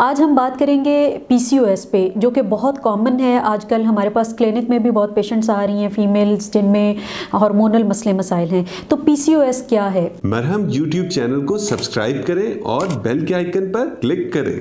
आज हम बात करेंगे PCOS पे, जो कि बहुत कॉमन है आजकल। हमारे पास क्लिनिक में भी बहुत पेशेंट्स आ रही हैं फीमेल्स जिनमें हार्मोनल मसले मसाइल हैं। तो PCOS क्या है? मरहम YouTube चैनल को सब्सक्राइब करें और बेल के आइकन पर क्लिक करें।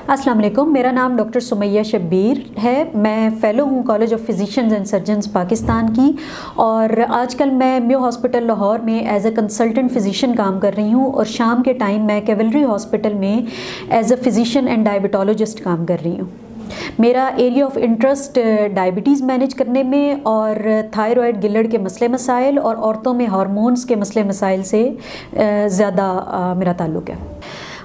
अस्सलाम वालेकुम, मेरा नाम डॉक्टर सुमैया शब्बीर है। मैं फ़ेलो हूँ college of physicians and surgeons Pakistan की, और आजकल मैं म्यो हॉस्पिटल लाहौर में एज अ कंसल्टेंट फ़िज़िशियन काम कर रही हूँ, और शाम के टाइम मैं कैवलरी हॉस्पिटल में as a physician and diabetologist काम कर रही हूँ। मेरा area of interest diabetes manage करने में और थायराइड गिलड़ के मसले मसाइल और औरतों में हार्मोन्स के मसले मसाइल से ज़्यादा मेरा ताल्लुक़ है।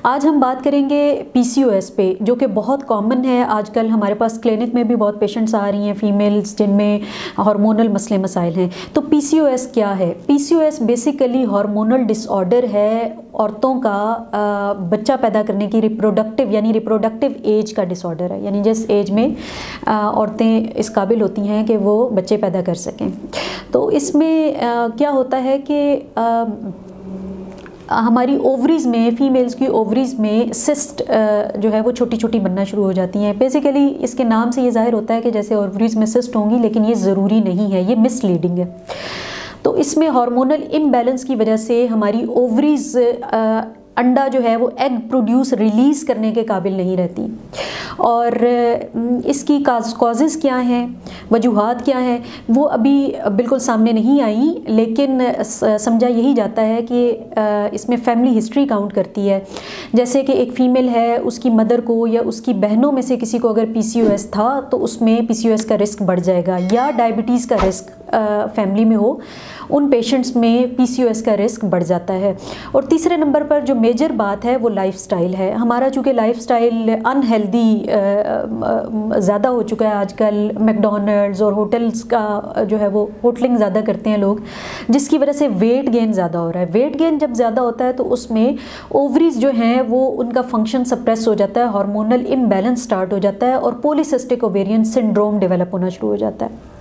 आज हम बात करेंगे PCOS पे, जो कि बहुत कॉमन है आजकल। हमारे पास क्लिनिक में भी बहुत पेशेंट्स आ रही हैं फीमेल्स जिनमें हार्मोनल मसले मसाइल हैं। तो PCOS क्या है? PCOS बेसिकली हार्मोनल डिसऑर्डर है, औरतों का बच्चा पैदा करने की रिप्रोडक्टिव एज का डिसऑर्डर है, यानी जिस एज में औरतें इस काबिल होती हैं कि वो बच्चे पैदा कर सकें। तो इसमें क्या होता है कि हमारी ओवरीज़ में, फीमेल्स की ओवरीज़ में सिस्ट जो है वो छोटी छोटी बनना शुरू हो जाती हैं। बेसिकली इसके नाम से ये ज़ाहिर होता है कि जैसे ओवरीज़ में सिस्ट होंगी, लेकिन ये ज़रूरी नहीं है, ये मिसलीडिंग है। तो इसमें हार्मोनल इम्बैलेंस की वजह से हमारी ओवरीज़ अंडा जो है वो एग प्रोड्यूस रिलीज़ करने के काबिल नहीं रहती। और इसकी काजेज़ क्या हैं, वजूहात क्या हैं, वो अभी बिल्कुल सामने नहीं आई, लेकिन समझा यही जाता है कि इसमें फैमिली हिस्ट्री काउंट करती है। जैसे कि एक फ़ीमेल है, उसकी मदर को या उसकी बहनों में से किसी को अगर PCOS था तो उसमें PCOS का रिस्क बढ़ जाएगा, या डायबिटीज़ का रिस्क फैमिली में हो, उन पेशेंट्स में PCOS का रिस्क बढ़ जाता है। और तीसरे नंबर पर जो मेजर बात है वो लाइफस्टाइल है। हमारा चूँकि लाइफस्टाइल अनहेल्दी ज़्यादा हो चुका है आजकल, मैकडॉनल्ड्स और होटल्स का जो है वो होटलिंग ज़्यादा करते हैं लोग, जिसकी वजह से वेट गेन ज़्यादा हो रहा है। वेट गेन जब ज़्यादा होता है तो उसमें ओवरीज जो हैं वो उनका फंक्शन सप्रेस हो जाता है, हार्मोनल इम्बैलेंस स्टार्ट हो जाता है, और पॉलीसिस्टिक ओवेरियन सिंड्रोम डेवलप होना शुरू हो जाता है।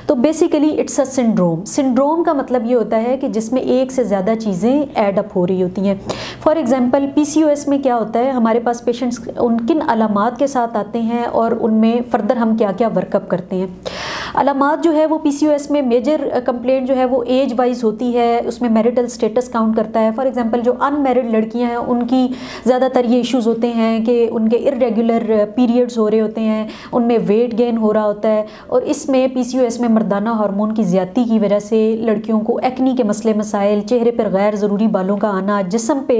तो बेसिकली इट्स अ सिंड्रोम का मतलब ये होता है कि जिसमें एक से ज़्यादा चीज़ें ऐड अप हो रही होती हैं। फॉर एग्जांपल PCOS में क्या होता है, हमारे पास पेशेंट्स उन किन अलामात के साथ आते हैं और उनमें फ़र्दर हम क्या क्या वर्कअप करते हैं। अलामात जो है वो PCOS में मेजर कंप्लेंट जो है वो एज वाइज होती है, उसमें मैरिटल स्टेटस काउंट करता है। फॉर एग्जांपल जो अनमैरिड लड़कियां हैं उनकी ज़्यादातर ये इश्यूज़ होते हैं कि उनके इरेगुलर पीरियड्स हो रहे होते हैं, उनमें वेट गेन हो रहा होता है, और इसमें PCOS में मर्दाना हार्मोन की ज़्यादती की वजह से लड़कियों को एक्ने के मसले मसाइल, चेहरे पर गैर ज़रूरी बालों का आना, जिस्म पे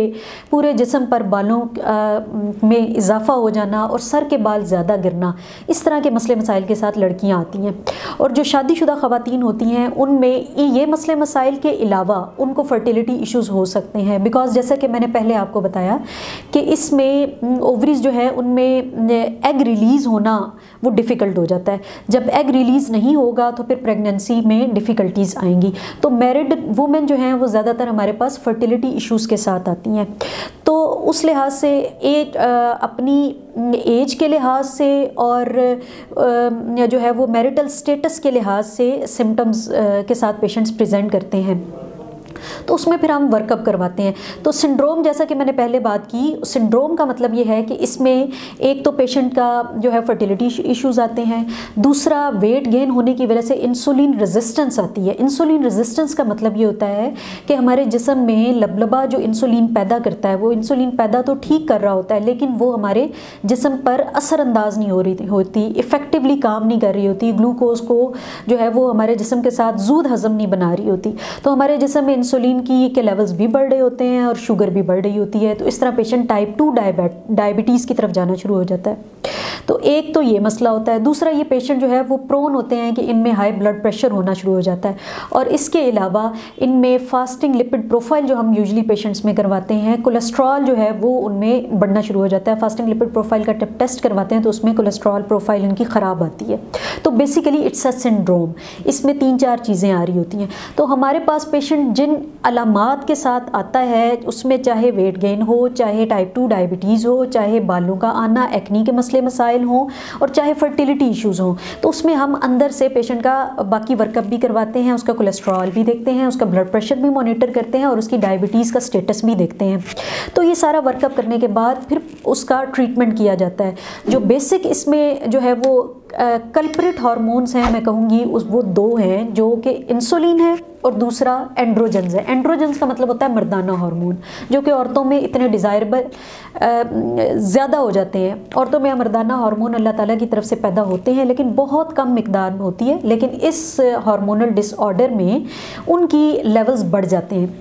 पूरे जिस्म पर बालों में इजाफा हो जाना और सर के बाल ज़्यादा गिरना, इस तरह के मसले मसाइल के साथ लड़कियां आती हैं। और जो शादीशुदा ख़वातीन होती हैं उनमें ये मसले मसाइल के अलावा उनको फर्टिलिटी इश्यूज़ हो सकते हैं, बिकॉज़ जैसा कि मैंने पहले आपको बताया कि इसमें ओवरीज जो है उनमें एग रिलीज़ होना वो डिफ़िकल्ट हो जाता है। जब एग रिलीज़ नहीं होगा तो फिर प्रेगनेंसी में डिफ़िकल्टीज़ आएंगी। तो मैरिड वुमेन जो हैं वो ज़्यादातर हमारे पास फर्टिलिटी इश्यूज़ के साथ आती हैं। तो उस लिहाज से अपनी एज के लिहाज से और जो है वो मैरिटल स्टेटस के लिहाज से सिम्टम्स के साथ पेशेंट्स प्रेजेंट करते हैं, तो उसमें फिर हम वर्कअप करवाते हैं। तो सिंड्रोम, जैसा कि मैंने पहले बात की, सिंड्रोम का मतलब ये है कि इसमें एक तो पेशेंट का जो है फर्टिलिटी इश्यूज़ आते हैं, दूसरा वेट गेन होने की वजह से इंसुलिन रेजिस्टेंस आती है। इंसुलिन रेजिस्टेंस का मतलब ये होता है कि हमारे जिस्म में लबलबा जो इंसुलिन पैदा करता है, वो इंसुलिन पैदा तो ठीक कर रहा होता है, लेकिन वो हमारे जिस्म पर असरअंदाज नहीं हो रही होती, इफ़ेक्टिवली काम नहीं कर रही होती, ग्लूकोज को जो है वो हमारे जिस्म के साथ जूद हज़म नहीं बना रही होती। तो हमारे जिस्म में इंसुलिन की के लेवल्स भी बढ़ रहे होते हैं और शुगर भी बढ़ रही होती है। तो इस तरह पेशेंट टाइप 2 डायबिटीज़ की तरफ जाना शुरू हो जाता है। तो एक तो ये मसला होता है। दूसरा, ये पेशेंट जो है वो प्रोन होते हैं कि इनमें हाई ब्लड प्रेशर होना शुरू हो जाता है, और इसके अलावा इनमें फास्टिंग लिपिड प्रोफाइल जो हम यूजली पेशेंट्स में करवाते हैं, कोलेस्ट्रॉल जो है वो उनमें बढ़ना शुरू हो जाता है। फास्टिंग लिपिड प्रोफाइल का टेस्ट करवाते हैं तो उसमें कोलेस्ट्रॉल प्रोफाइल इनकी ख़राब आती है। तो बेसिकली इट्स अ सिंड्रोम। इसमें 3-4 चीज़ें आ रही होती हैं। तो हमारे पास पेशेंट जिन अलामात के साथ आता है, उसमें चाहे वेट गेन हो, चाहे टाइप 2 डायबिटीज़ हो, चाहे बालों का आना, एक्नी के मसले मसाइल हों, और चाहे फर्टिलिटी इश्यूज़ हों, तो उसमें हम अंदर से पेशेंट का बाकी वर्कअप भी करवाते हैं, उसका कोलेस्ट्रॉल भी देखते हैं, उसका ब्लड प्रेशर भी मॉनिटर करते हैं और उसकी डायबिटीज़ का स्टेटस भी देखते हैं। तो ये सारा वर्कअप करने के बाद फिर उसका ट्रीटमेंट किया जाता है। जो बेसिक इसमें जो है वो कल्प्रिट हार्मोन्स हैं, मैं कहूँगी वो दो हैं, जो कि इंसुलिन है और दूसरा एंड्रोजन्स है। एंड्रोजन्स का मतलब होता है मर्दाना हार्मोन, जो कि औरतों में इतने डिज़ायरेबल ज़्यादा हो जाते हैं। औरतों में मर्दाना हार्मोन अल्लाह ताला की तरफ से पैदा होते हैं, लेकिन बहुत कम मिकदार में होती है, लेकिन इस हार्मोनल डिसऑर्डर में उनकी लेवल्स बढ़ जाते हैं।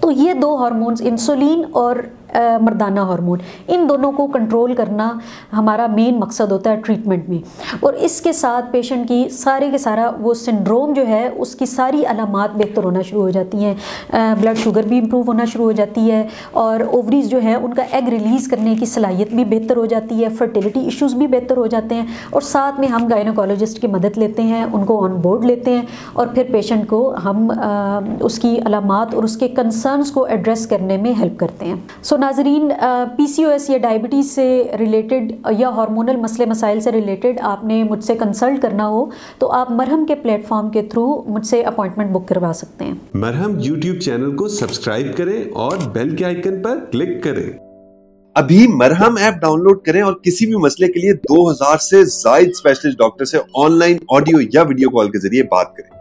तो ये दो हार्मोन्स, इंसुलिन और मर्दाना हार्मोन, इन दोनों को कंट्रोल करना हमारा मेन मकसद होता है ट्रीटमेंट में। और इसके साथ पेशेंट की सारे के सारा वो सिंड्रोम जो है, उसकी सारी अलामात बेहतर होना शुरू हो जाती हैं। ब्लड शुगर भी इम्प्रूव होना शुरू हो जाती है, और ओवरीज जो है उनका एग रिलीज़ करने की सलाहियत भी बेहतर हो जाती है, फर्टिलिटी इश्यूज़ भी बेहतर हो जाते हैं। और साथ में हम गायनोकोलॉजिस्ट की मदद लेते हैं, उनको ऑन बोर्ड लेते हैं, और फिर पेशेंट को हम उसकी अलामात और उसके कंसर्न्स को एड्रेस करने में हेल्प करते हैं। सो नाज़रीन, PCOS या डायबिटीज़ से रिलेटेड या हार्मोनल मसले मसाइल से रिलेटेड आपने मुझसे कंसल्ट करना हो तो आप मरहम के प्लेटफॉर्म के थ्रू मुझसे अपॉइंटमेंट बुक करवा सकते हैं। मरहम YouTube चैनल को सब्सक्राइब करें और बेल के आइकन पर क्लिक करें। अभी मरहम ऐप डाउनलोड करें और किसी भी मसले के लिए 2000 से ज्यादा स्पेशलिस्ट डॉक्टर से ऑनलाइन ऑडियो या वीडियो कॉल के जरिए बात करें।